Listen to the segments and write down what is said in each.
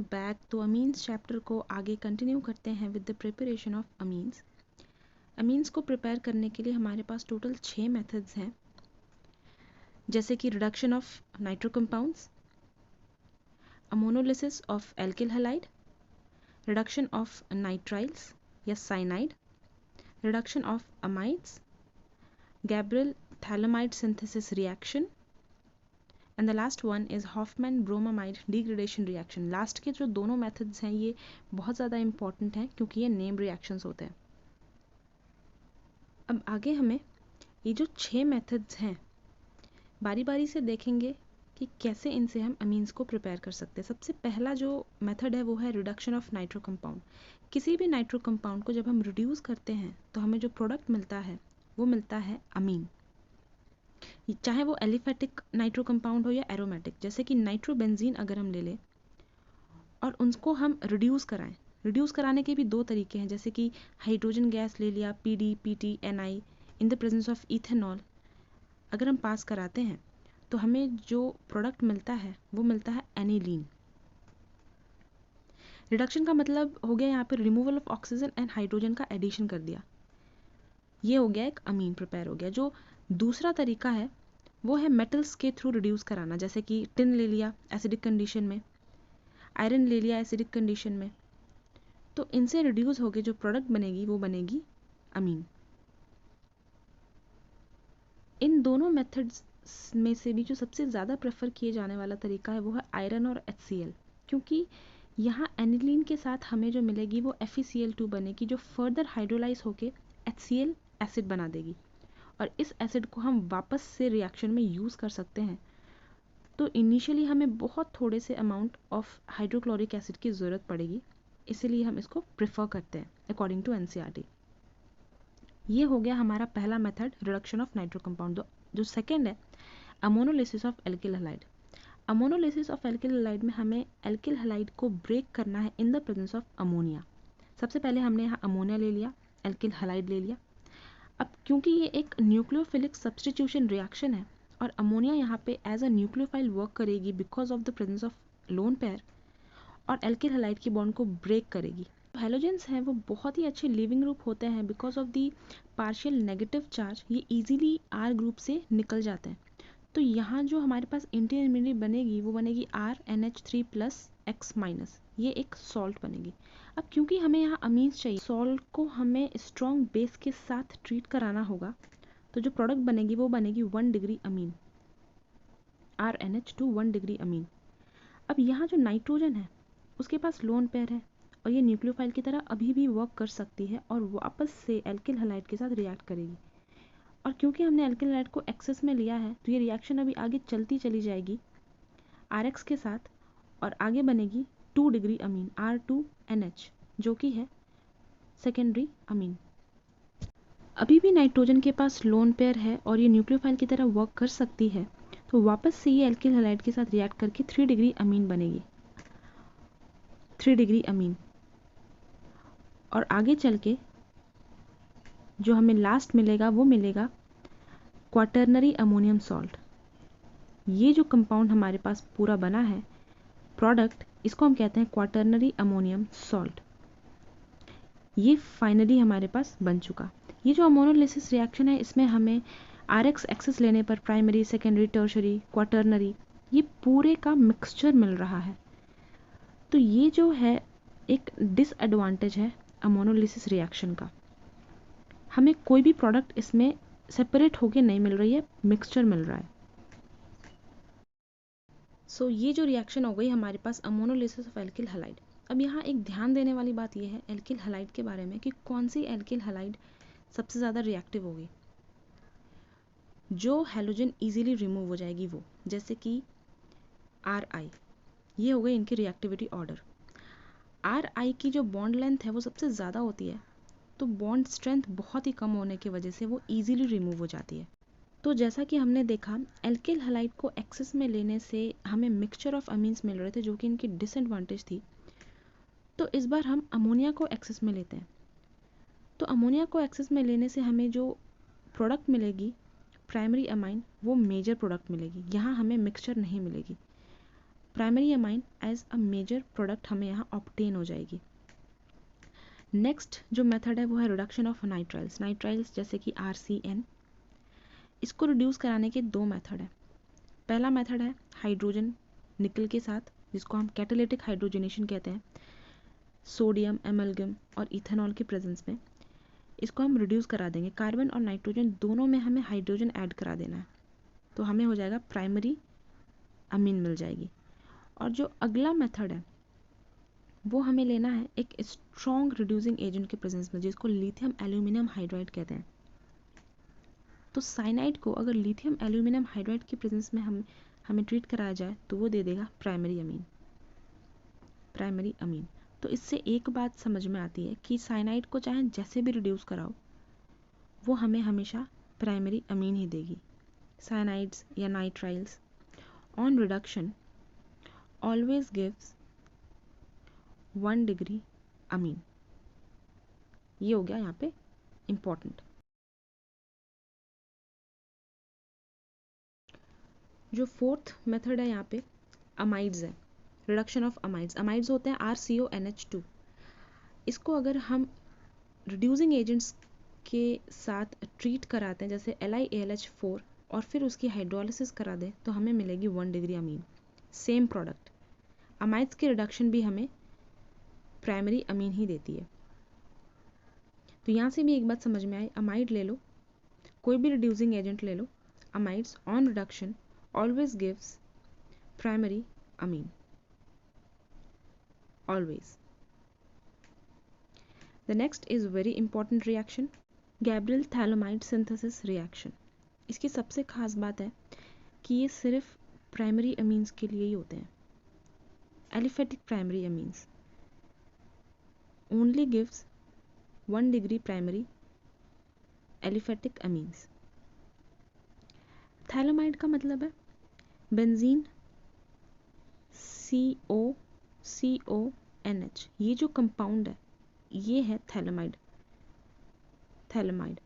Back. तो amines chapter को आगे कंटिन्यू करते हैं with the preparation of amines. Amines को प्रिपेयर करने के लिए हमारे पास टोटल 6 मेथड्स हैं, जैसे कि reduction of nitro compounds, ammonolysis of alkyl halide, reduction of nitriles या cyanide, reduction of amides, Gabriel phthalimide synthesis reaction, and the last one is Hofmann bromamide degradation reaction. Last के जो दोनों methods हैं ये बहुत ज़्यादा इंपॉर्टेंट हैं क्योंकि ये नेम रिएक्शंस होते हैं। अब आगे हमें ये जो 6 मेथड्स हैं बारी बारी से देखेंगे कि कैसे इनसे हम अमीन्स को प्रिपेयर कर सकते हैं। सबसे पहला जो मेथड है वो है रिडक्शन ऑफ नाइट्रो कंपाउंड। किसी भी नाइट्रो कंपाउंड को जब हम रिड्यूस करते हैं तो हमें जो प्रोडक्ट मिलता है वो मिलता है अमीन, चाहे वो एलिफेटिक नाइट्रो कंपाउंड हो या एरोमेटिक। जैसे कि नाइट्रोबेंजीन अगर हम ले लें और उनको हम रिड्यूस कराएं, रिड्यूस कराने के भी 2 तरीके हैं, जैसे कि हाइड्रोजन गैस ले लिया PD, PT, NI in the presence of ethanol, अगर हम पास कराते हैं तो हमें जो प्रोडक्ट मिलता है वो मिलता है एनिलीन। रिडक्शन का मतलब हो गया यहाँ पे removal of oxygen and hydrogen का एडिशन कर दिया, ये हो गया एक अमीन प्रिपेयर हो गया। जो दूसरा तरीका है वो है मेटल्स के थ्रू रिड्यूस कराना, जैसे कि टिन ले लिया एसिडिक कंडीशन में, आयरन ले लिया एसिडिक कंडीशन में, तो इनसे रिड्यूस होकर जो प्रोडक्ट बनेगी वो बनेगी अमीन। इन दोनों मेथड्स में से भी जो सबसे ज़्यादा प्रेफर किए जाने वाला तरीका है वो है आयरन और HCl, क्योंकि यहाँ एनिलीन के साथ हमें जो मिलेगी वो FeCl2 बनेगी, जो फर्दर हाइड्रोलाइज होके HCl एसिड बना देगी और इस एसिड को हम वापस से रिएक्शन में यूज़ कर सकते हैं। तो इनिशियली हमें बहुत थोड़े से अमाउंट ऑफ हाइड्रोक्लोरिक एसिड की ज़रूरत पड़ेगी, इसीलिए हम इसको प्रेफर करते हैं अकॉर्डिंग टू NCERT। ये हो गया हमारा पहला method reduction of nitro compound. जो सेकेंड है ammonolysis of alkyl halide. Ammonolysis of alkyl halide में हमें एल्किल हैलाइड को ब्रेक करना है in the presence of ammonia. सबसे पहले हमने यहाँ अमोनिया ले लिया, एल्किल हैलाइड ले लिया। अब क्योंकि ये एक न्यूक्लियोफिलिक सब्स्टिट्यूशन रिएक्शन है और अमोनिया यहाँ पे एज अ न्यूक्लियोफाइल वर्क करेगी because of the presence of lone pair, और एल्किल हैलाइड की बॉन्ड को ब्रेक करेगी। हैलोजेंस हैं वो बहुत ही अच्छे लिविंग ग्रुप होते हैं, because of the partial negative charge ये इजीली R ग्रुप से निकल जाते हैं। तो यहाँ जो हमारे पास इंटरमीडिएट बनेगी वो बनेगी RNH3+X-, ये एक सॉल्ट बनेगी। अब क्योंकि हमें यहाँ अमीन्स चाहिए, सॉल्ट को हमें स्ट्रॉन्ग बेस के साथ ट्रीट कराना होगा, तो जो प्रोडक्ट बनेगी वो बनेगी 1 degree amine, RNH2 1 degree amine. अब यहाँ जो नाइट्रोजन है उसके पास लोन पेयर है और ये न्यूक्लियोफाइल की तरह अभी भी वर्क कर सकती है और वापस से एल्किल हैलाइड के साथ रिएक्ट करेगी। और क्योंकि हमने एल्किल हैलाइड को एक्सेस में लिया है तो ये रिएक्शन अभी आगे चलती चली जाएगी RX के साथ और आगे बनेगी 2 डिग्री अमीन R2NH, जो कि है सेकेंडरी अमीन। अभी भी नाइट्रोजन के पास लोन पेयर है और ये न्यूक्लियोफाइल की तरह वर्क कर सकती है, तो वापस से ये एल्किल हैलाइड के साथ रिएक्ट करके 3 डिग्री अमीन बनेगी, 3 डिग्री अमीन। और आगे चल के जो हमें लास्ट मिलेगा वो मिलेगा क्वाटर्नरी अमोनियम सॉल्ट। ये जो कंपाउंड हमारे पास पूरा बना है प्रोडक्ट, इसको हम कहते हैं क्वाटर्नरी अमोनियम सॉल्ट। ये फाइनली हमारे पास बन चुका। ये जो अमोनोलिसिस रिएक्शन है इसमें हमें RX एक्सेस लेने पर प्राइमरी, सेकेंडरी, टर्शरी, क्वाटर्नरी ये पूरे का मिक्सचर मिल रहा है। तो ये जो है एक डिसएडवांटेज है अमोनोलिसिस रिएक्शन का, हमें कोई भी प्रोडक्ट इसमें सेपरेट होके नहीं मिल रही है, मिक्सचर मिल रहा है। सो ये जो रिएक्शन हो गई हमारे पास अमोनोलिसिस ऑफ एल्किल हैलाइड। अब यहाँ एक ध्यान देने वाली बात यह है एल्किल हैलाइड के बारे में कि कौन सी एल्किल हैलाइड सबसे ज़्यादा रिएक्टिव होगी, जो हैलोजन इजीली रिमूव हो जाएगी वो, जैसे कि RI। ये हो गई इनकी रिएक्टिविटी ऑर्डर। RI की जो बॉन्ड लेंथ है वो सबसे ज़्यादा होती है, तो बॉन्ड स्ट्रेंथ बहुत ही कम होने की वजह से वो इजीली रिमूव हो जाती है। तो जैसा कि हमने देखा एल्किल हैलाइड को एक्सेस में लेने से हमें मिक्सचर ऑफ अमीन्स मिल रहे थे जो कि इनकी डिसएडवांटेज थी। तो इस बार हम अमोनिया को एक्सेस में लेते हैं, तो अमोनिया को एक्सेस में लेने से हमें जो प्रोडक्ट मिलेगी प्राइमरी अमाइन वो मेजर प्रोडक्ट मिलेगी, यहाँ हमें मिक्सचर नहीं मिलेगी। Primary amine as a major product हमें यहाँ ऑब्टेन हो जाएगी। नेक्स्ट जो मेथड है वो है रिडक्शन ऑफ नाइट्राइल्स। नाइट्राइल्स जैसे कि RCN, इसको रिड्यूस कराने के दो मेथड है। पहला मेथड है हाइड्रोजन निकल के साथ, जिसको हम कैटालिटिक हाइड्रोजनेशन कहते हैं, सोडियम एमलगम और इथेनॉल के प्रेजेंस में इसको हम रिड्यूस करा देंगे। कार्बन और नाइट्रोजन दोनों में हमें हाइड्रोजन ऐड करा देना है, तो हमें हो जाएगा प्राइमरी अमीन मिल जाएगी। और जो अगला मेथड है वो हमें लेना है एक स्ट्रॉन्ग रिड्यूसिंग एजेंट के प्रेजेंस में, जिसको लिथियम एल्यूमिनियम हाइड्राइड कहते हैं। तो साइनाइड को अगर लिथियम एल्यूमिनियम हाइड्राइड के प्रेजेंस में हमें ट्रीट कराया जाए तो वो दे देगा प्राइमरी अमीन। Primary amine. तो इससे एक बात समझ में आती है कि साइनाइड को चाहे जैसे भी रिड्यूस कराओ वो हमें हमेशा प्राइमरी अमीन ही देगी। साइनाइड्स या nitriles on reduction always gives 1 degree amine. ये हो गया यहाँ पे इम्पॉर्टेंट। जो फोर्थ मेथड है यहाँ पे अमाइड्स है, रिडक्शन ऑफ अमाइड्स। अमाइड्स होते हैं RCONH2। इसको अगर हम रिड्यूसिंग एजेंट्स के साथ ट्रीट कराते हैं जैसे LiAlH4 और फिर उसकी हाइड्रोलिसिस करा दें तो हमें मिलेगी 1 degree amine, same product. Amides की रिडक्शन भी हमें प्राइमरी अमीन ही देती है। तो यहाँ से भी एक बात समझ में आई, अमाइड ले लो, कोई भी रिड्यूसिंग एजेंट ले लो, amides on reduction always gives primary amine, always. The next is very important reaction, Gabriel thalamide synthesis reaction. इसकी सबसे खास बात है कि ये सिर्फ प्राइमरी अमीन्स के लिए ही होते हैं। Aliphatic primary amines only gives 1 degree primary aliphatic amines. Phthalimide का मतलब है बेंजीन COCONH, ये जो कंपाउंड है ये है थैलामाइड। थैलामाइड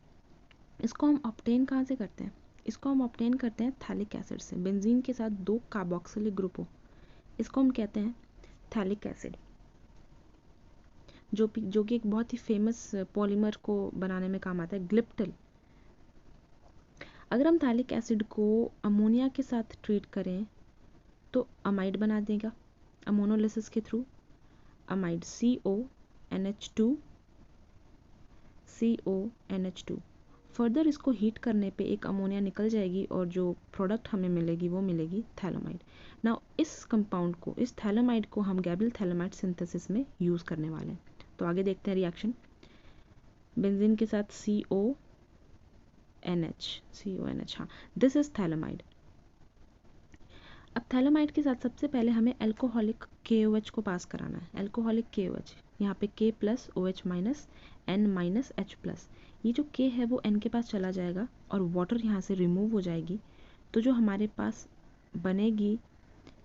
इसको हम ऑब्टेन कहाँ से करते हैं? इसको हम ऑब्टेन करते हैं थैलिक एसिड से। बेंजीन के साथ 2 कार्बोक्सिलिक ग्रुप हो, इसको हम कहते हैं थैलिक एसिड, जो कि एक बहुत ही फेमस पॉलीमर को बनाने में काम आता है, ग्लिप्टल। अगर हम थैलिक एसिड को अमोनिया के साथ ट्रीट करें तो अमाइड बना देगा अमोनोलिसिस के थ्रू, अमाइड CONH2। फर्दर इसको हीट करने पे एक अमोनिया निकल जाएगी और जो प्रोडक्ट हमें मिलेगी वो मिलेगी थैलामाइड। नाउ इस कंपाउंड को, इस थैलामाइड को हम गैब्रियल थैलामाइड सिंथेसिस में यूज़ करने वाले हैं। तो आगे देखते हैं रिएक्शन। बेंजीन के साथ CONH, हाँ, दिस इज थैलामाइड। अब थैलामाइड के साथ सबसे पहले हमें अल्कोहलिक KOH को पास कराना है। अल्कोहलिक KOH, यहाँ पे K plus OH minus N minus H plus, ये जो K है वो N के पास चला जाएगा और वाटर यहाँ से रिमूव हो जाएगी। तो जो हमारे पास बनेगी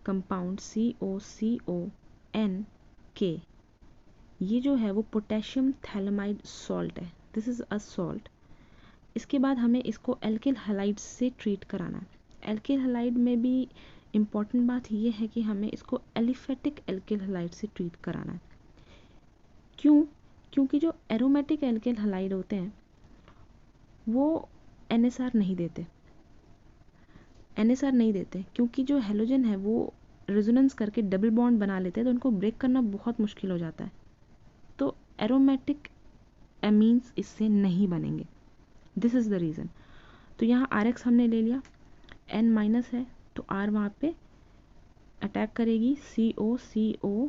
कंपाउंड COCONK, ये जो है वो पोटेशियम थैलामाइड सॉल्ट है। This is a salt. इसके बाद हमें इसको एल्किल हैलाइड से ट्रीट कराना है। एल्किल हैलाइड में भी इम्पॉर्टेंट बात ये है कि हमें इसको एलिफेटिक एल्किल हैलाइड से ट्रीट कराना है। क्यों? क्योंकि जो एरोमेटिक एल्किल हैलाइड होते हैं वो NSR नहीं देते। NSR नहीं देते क्योंकि जो हेलोजन है वो रेजोनेंस करके डबल बॉन्ड बना लेते हैं, तो उनको ब्रेक करना बहुत मुश्किल हो जाता है। तो एरोमेटिक एमीन्स इससे नहीं बनेंगे। This is the reason. तो यहाँ RX हमने ले लिया, N माइनस है तो R वहाँ पे अटैक करेगी COCONR।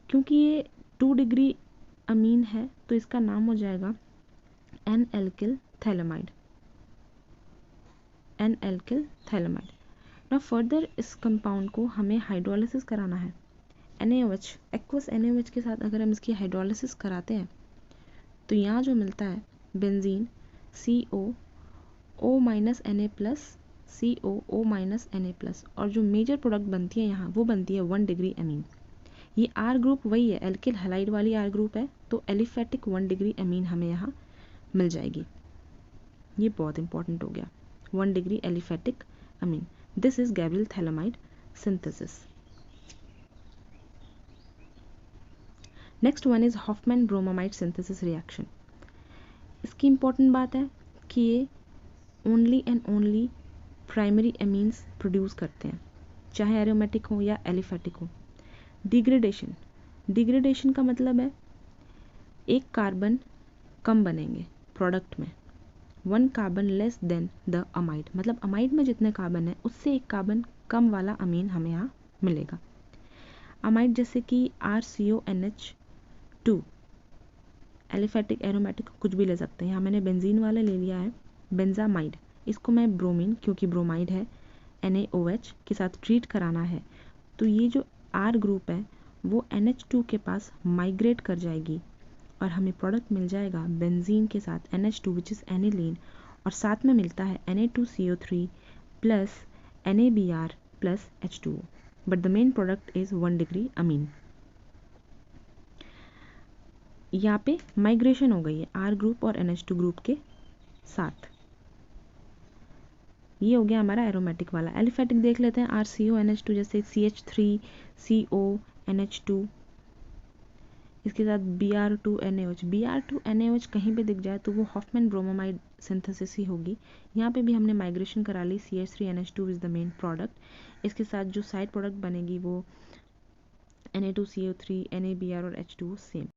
क्योंकि ये 2 डिग्री अमीन है तो इसका नाम हो जाएगा N alkyl phthalimide. N alkyl phthalimide. Now further इस कंपाउंड को हमें हाइड्रोलिसिस कराना है। NaOH, एक्वस NaOH के साथ अगर हम इसकी हाइड्रोलिसिस कराते हैं तो यहाँ जो मिलता है benzene COO minus Na plus COO minus Na plus, और जो मेजर प्रोडक्ट बनती है यहाँ वो बनती है 1 डिग्री अमीन। ये R ग्रुप वही है, एल्किल हैलाइड वाली R ग्रुप है, तो एलिफेटिक 1 डिग्री अमीन हमें यहाँ मिल जाएगी। ये बहुत इंपॉर्टेंट हो गया, 1 degree aliphatic Amin. This is Gabriel phthalimide synthesis. Next one is Hofmann bromamide synthesis reaction. इसकी इंपॉर्टेंट बात है कि ये only and only primary amines produce करते हैं, चाहे एरोमेटिक हो या एलिफेटिक हो. डिग्रेडेशन, डिग्रेडेशन का मतलब है एक कार्बन कम बनेंगे प्रोडक्ट में, 1 carbon less than the amide, मतलब अमाइड में जितने कार्बन है उससे एक कार्बन कम वाला अमीन हमें यहाँ मिलेगा. अमाइड जैसे कि RCONH2, एलिफेटिक एरोमेटिक कुछ भी ले सकते हैं. यहाँ मैंने बेंजीन वाला ले लिया है, बेंजामाइड. इसको मैं ब्रोमीन, क्योंकि ब्रोमाइड है, NaOH के साथ ट्रीट कराना है, तो ये जो R ग्रुप है वो NH2 के पास माइग्रेट कर जाएगी और हमें प्रोडक्ट मिल जाएगा बेंजीन के साथ NH2 विच इज़ एनिलीन, और साथ में मिलता है Na2CO3 plus NaBr plus H2O, but the main product is 1 degree amine. यहाँ पे माइग्रेशन हो गई है R ग्रुप और NH2 ग्रुप के साथ. ये हो गया हमारा एरोमेटिक वाला. एलिफेटिक देख लेते हैं. RCONH2 जैसे CH3CONH2, इसके साथ Br2NaOH. Br2NaOH कहीं पे दिख जाए तो वो हॉफमैन ब्रोमामाइड सिंथेसिस ही होगी. यहाँ पे भी हमने माइग्रेशन करा ली. CH3NH2 is the main product. इसके साथ जो साइड प्रोडक्ट बनेगी वो Na2CO3, NaBr और H2O सेम.